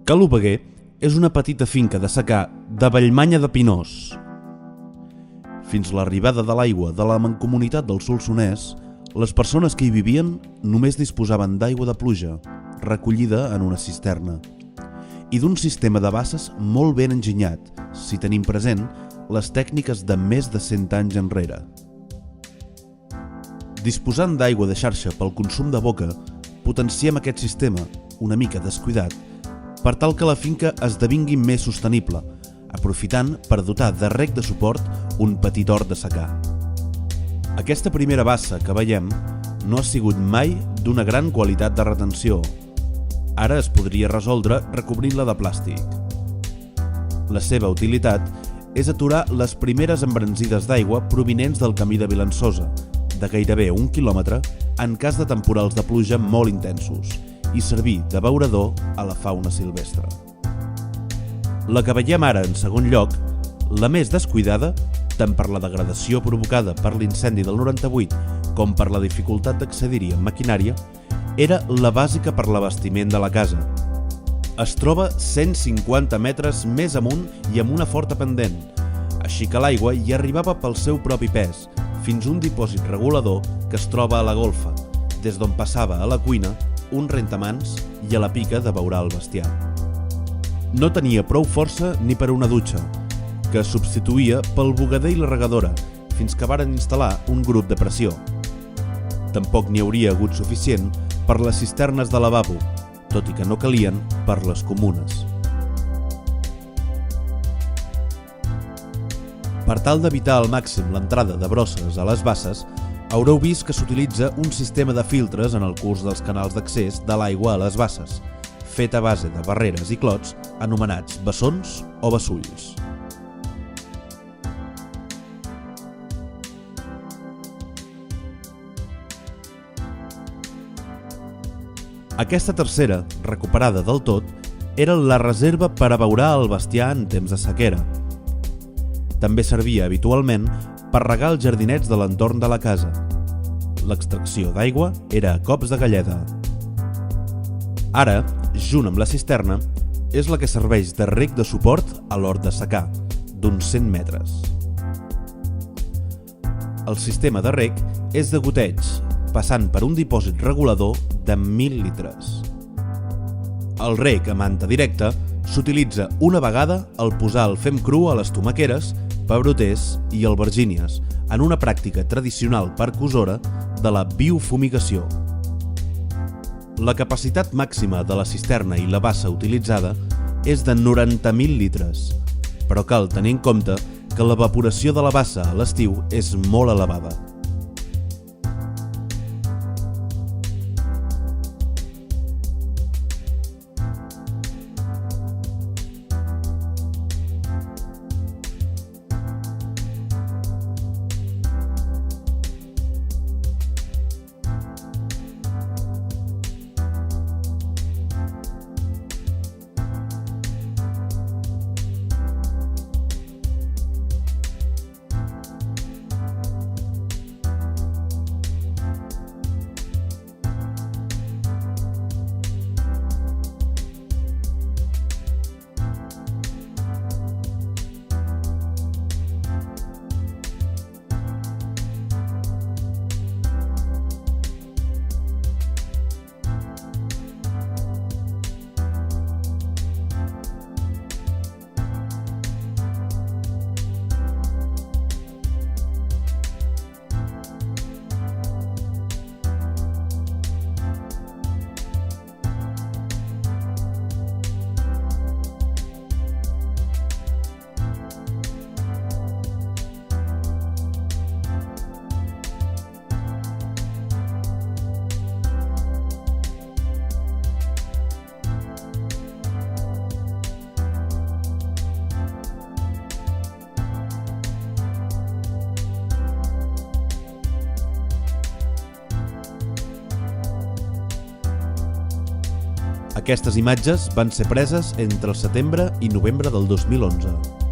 Cal Obeguer és una petita finca de secà de Vallmanya de Pinós. Fins l'arribada de l'aigua de la Mancomunitat del Solsonès, les persones que hi vivien només disposaven d'aigua de pluja, recollida en una cisterna, i d'un sistema de basses molt ben enginyat, si tenim present les tècniques de més de 100 anys enrere. Disposant d'aigua de xarxa pel consum de boca, potenciem aquest sistema, una mica descuidat, per tal que la finca esdevingui més sostenible, aprofitant per dotar de rec de suport un petit hort de secà. Aquesta primera bassa que veiem no ha sigut mai d'una gran qualitat de retenció. Ara es podria resoldre recobrint-la de plàstic. La seva utilitat és aturar les primeres embranzides d'aigua provinents del camí de Vilançosa, de gairebé 1 quilòmetre, en cas de temporals de pluja molt intensos, i servir de beurador a la fauna silvestre. La que veiem ara en segon lloc, la més descuidada, tant per la degradació provocada per l'incendi del 98 com per la dificultat d'accedir-hi amb maquinària, era la bàsica per l'abastiment de la casa. Es troba 150 metres més amunt i amb una forta pendent, així que l'aigua hi arribava pel seu propi pes, fins un dipòsit regulador que es troba a la golfa, des d'on passava a la cuina, un rentamans i a la pica de beurar el bestiar. No tenia prou força ni per a una dutxa, que es substituïa pel bugader i la regadora, fins que varen instal·lar un grup de pressió. Tampoc n'hi hauria hagut suficient per les cisternes de lavabo, tot i que no calien per les comunes. Per tal d'evitar al màxim l'entrada de brosses a les basses, haureu vist que s'utilitza un sistema de filtres en el curs dels canals d'accés de l'aigua a les basses, fet a base de barreres i clots anomenats bessons o bessulls. Aquesta tercera, recuperada del tot, era la reserva per abeurar el bestiar en temps de sequera. També servia habitualment per regar els jardinets de l'entorn de la casa. L'extracció d'aigua era a cops de galleda. Ara, junt amb la cisterna, és la que serveix de rec de suport a l'hort de secà, d'uns 100 metres. El sistema de rec és de goteig, passant per un dipòsit regulador de 1.000 litres. El rec a manta directa s'utilitza una vegada al posar el fem cru a les tomaqueres, pebroters i albergínies, en una pràctica tradicional percussora de la biofumigació. La capacitat màxima de la cisterna i la bassa utilitzada és de 90.000 litres, però cal tenir en compte que l'evaporació de la bassa a l'estiu és molt elevada. Aquestes imatges van ser preses entre el setembre i novembre del 2011.